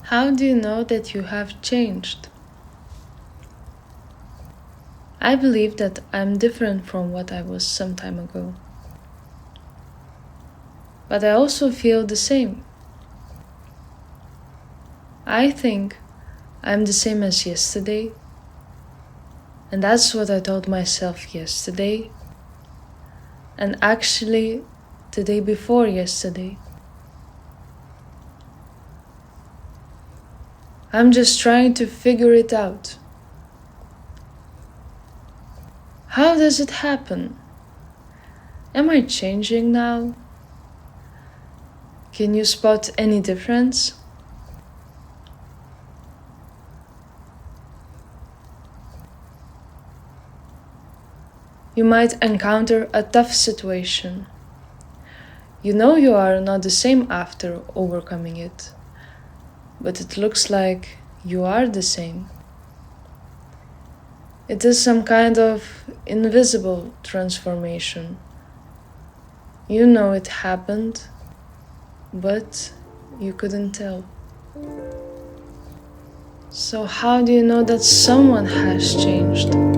How do you know that you have changed? I believe that I'm different from what I was some time ago. But I also feel the same. I think I'm the same as yesterday. And that's what I told myself yesterday. And actually, the day before yesterday. I'm just trying to figure it out. How does it happen? Am I changing now? Can you spot any difference? You might encounter a tough situation. You know you are not the same after overcoming it, but it looks like you are the same. It is some kind of invisible transformation. You know it happened, but you couldn't tell. So how do you know that someone has changed?